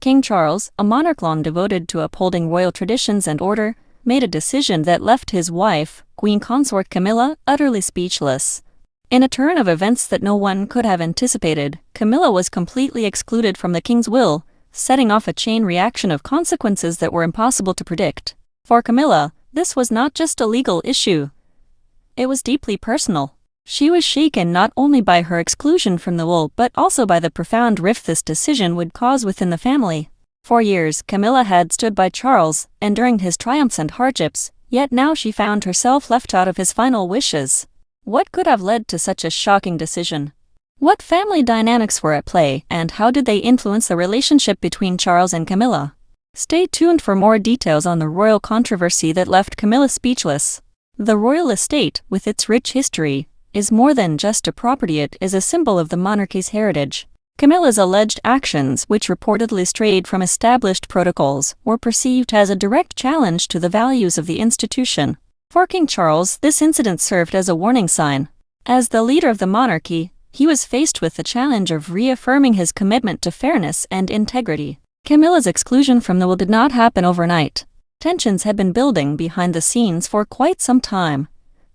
King Charles, a monarch long devoted to upholding royal traditions and order, made a decision that left his wife, Queen Consort Camilla, utterly speechless. In a turn of events that no one could have anticipated, Camilla was completely excluded from the king's will, setting off a chain reaction of consequences that were impossible to predict. For Camilla, this was not just a legal issue. It was deeply personal. She was shaken not only by her exclusion from the will but also by the profound rift this decision would cause within the family. For years, Camilla had stood by Charles, enduring his triumphs and hardships, yet now she found herself left out of his final wishes. What could have led to such a shocking decision? What family dynamics were at play, and how did they influence the relationship between Charles and Camilla? Stay tuned for more details on the royal controversy that left Camilla speechless. The royal estate, with its rich history, is more than just a property. It is a symbol of the monarchy's heritage. Camilla's alleged actions, which reportedly strayed from established protocols, were perceived as a direct challenge to the values of the institution. For King Charles, this incident served as a warning sign. As the leader of the monarchy, he was faced with the challenge of reaffirming his commitment to fairness and integrity. Camilla's exclusion from the will did not happen overnight. Tensions had been building behind the scenes for quite some time,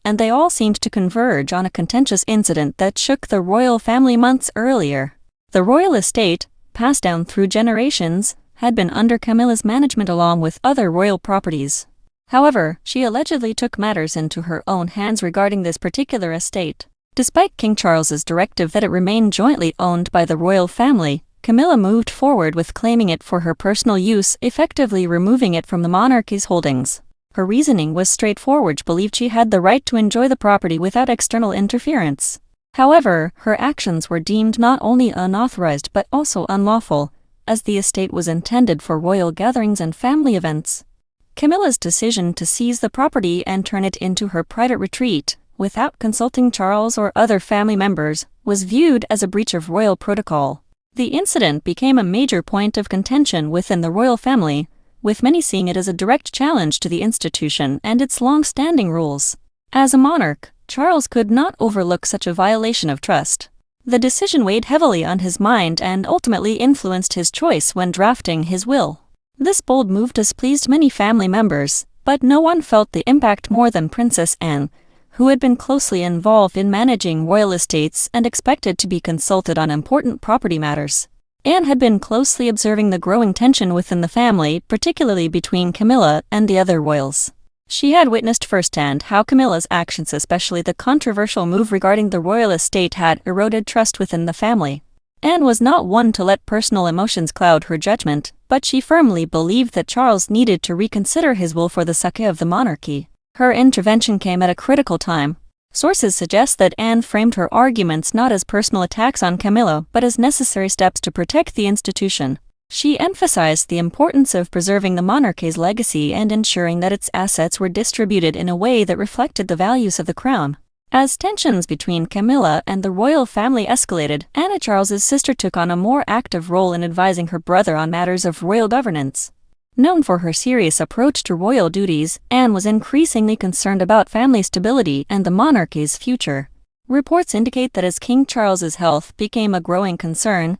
and they all seemed to converge on a contentious incident that shook the royal family months earlier. The royal estate, passed down through generations, had been under Camilla's management along with other royal properties. However, she allegedly took matters into her own hands regarding this particular estate. Despite King Charles's directive that it remain jointly owned by the royal family, Camilla moved forward with claiming it for her personal use, effectively removing it from the monarchy's holdings. Her reasoning was straightforward. She believed she had the right to enjoy the property without external interference. However, her actions were deemed not only unauthorized but also unlawful, as the estate was intended for royal gatherings and family events. Camilla's decision to seize the property and turn it into her private retreat, without consulting Charles or other family members, was viewed as a breach of royal protocol. The incident became a major point of contention within the royal family, with many seeing it as a direct challenge to the institution and its long-standing rules. As a monarch, Charles could not overlook such a violation of trust. The decision weighed heavily on his mind and ultimately influenced his choice when drafting his will. This bold move displeased many family members, but no one felt the impact more than Princess Anne, who had been closely involved in managing royal estates and expected to be consulted on important property matters. Anne had been closely observing the growing tension within the family, particularly between Camilla and the other royals. She had witnessed firsthand how Camilla's actions, especially the controversial move regarding the royal estate, had eroded trust within the family. Anne was not one to let personal emotions cloud her judgment, but she firmly believed that Charles needed to reconsider his will for the sake of the monarchy. Her intervention came at a critical time. Sources suggest that Anne framed her arguments not as personal attacks on Camilla but as necessary steps to protect the institution. She emphasized the importance of preserving the monarchy's legacy and ensuring that its assets were distributed in a way that reflected the values of the crown. As tensions between Camilla and the royal family escalated, Anna, Charles's sister, took on a more active role in advising her brother on matters of royal governance. Known for her serious approach to royal duties, Anne was increasingly concerned about family stability and the monarchy's future. Reports indicate that as King Charles's health became a growing concern,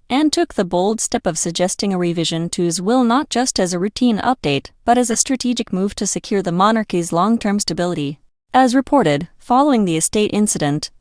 Anne took the bold step of suggesting a revision to his will not just as a routine update, but as a strategic move to secure the monarchy's long-term stability. As reported, following the estate incident,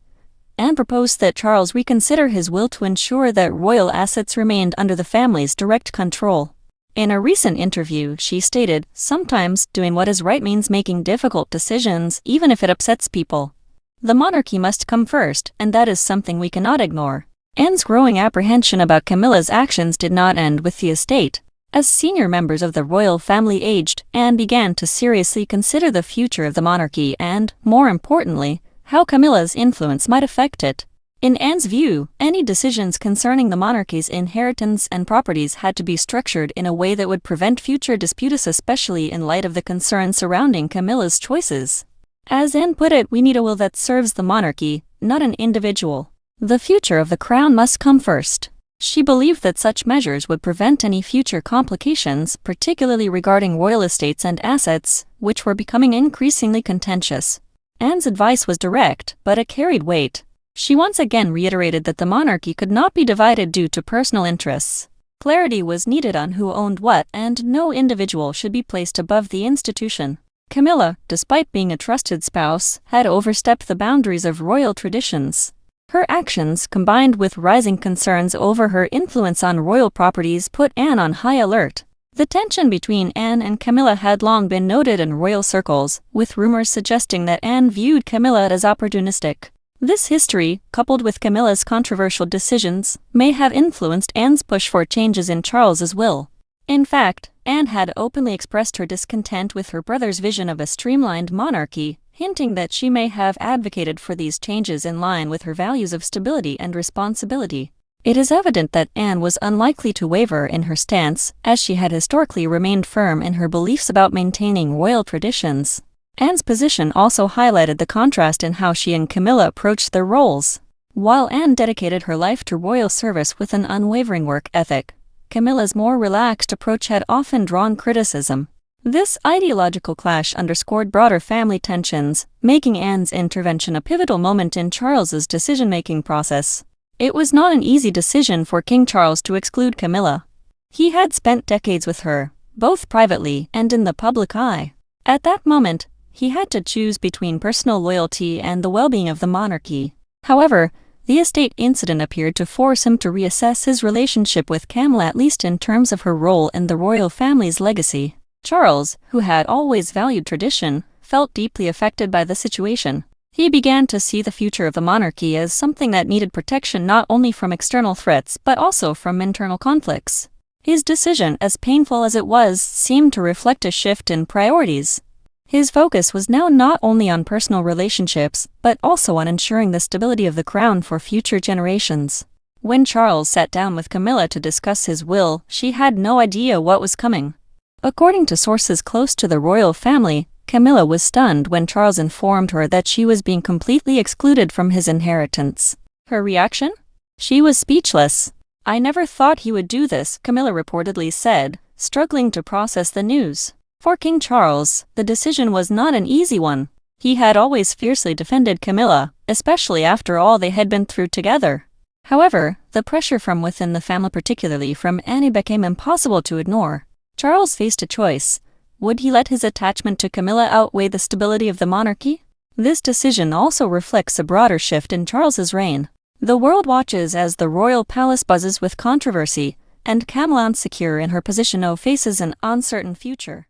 Anne proposed that Charles reconsider his will to ensure that royal assets remained under the family's direct control. In a recent interview, she stated, "Sometimes doing what is right means making difficult decisions, even if it upsets people. The monarchy must come first, and that is something we cannot ignore." Anne's growing apprehension about Camilla's actions did not end with the estate. As senior members of the royal family aged, Anne began to seriously consider the future of the monarchy and, more importantly, how Camilla's influence might affect it. In Anne's view, any decisions concerning the monarchy's inheritance and properties had to be structured in a way that would prevent future disputes, especially in light of the concerns surrounding Camilla's choices. As Anne put it, "We need a will that serves the monarchy, not an individual. The future of the crown must come first." She believed that such measures would prevent any future complications, particularly regarding royal estates and assets, which were becoming increasingly contentious. Anne's advice was direct, but it carried weight. She once again reiterated that the monarchy could not be divided due to personal interests. Clarity was needed on who owned what, and no individual should be placed above the institution. Camilla, despite being a trusted spouse, had overstepped the boundaries of royal traditions. Her actions, combined with rising concerns over her influence on royal properties, put Anne on high alert. The tension between Anne and Camilla had long been noted in royal circles, with rumors suggesting that Anne viewed Camilla as opportunistic. This history, coupled with Camilla's controversial decisions, may have influenced Anne's push for changes in Charles's will. In fact, Anne had openly expressed her discontent with her brother's vision of a streamlined monarchy, hinting that she may have advocated for these changes in line with her values of stability and responsibility. It is evident that Anne was unlikely to waver in her stance, as she had historically remained firm in her beliefs about maintaining royal traditions. Anne's position also highlighted the contrast in how she and Camilla approached their roles. While Anne dedicated her life to royal service with an unwavering work ethic, Camilla's more relaxed approach had often drawn criticism. This ideological clash underscored broader family tensions, making Anne's intervention a pivotal moment in Charles's decision-making process. It was not an easy decision for King Charles to exclude Camilla. He had spent decades with her, both privately and in the public eye. At that moment, he had to choose between personal loyalty and the well-being of the monarchy. However, the estate incident appeared to force him to reassess his relationship with Camilla, at least in terms of her role in the royal family's legacy. Charles, who had always valued tradition, felt deeply affected by the situation. He began to see the future of the monarchy as something that needed protection not only from external threats but also from internal conflicts. His decision, as painful as it was, seemed to reflect a shift in priorities. His focus was now not only on personal relationships, but also on ensuring the stability of the crown for future generations. When Charles sat down with Camilla to discuss his will, she had no idea what was coming. According to sources close to the royal family, Camilla was stunned when Charles informed her that she was being completely excluded from his inheritance. Her reaction? She was speechless. "I never thought he would do this," Camilla reportedly said, struggling to process the news. For King Charles, the decision was not an easy one. He had always fiercely defended Camilla, especially after all they had been through together. However, the pressure from within the family, particularly from Anne, became impossible to ignore. Charles faced a choice. Would he let his attachment to Camilla outweigh the stability of the monarchy? This decision also reflects a broader shift in Charles's reign. The world watches as the royal palace buzzes with controversy, and Camilla, insecure in her position, faces an uncertain future.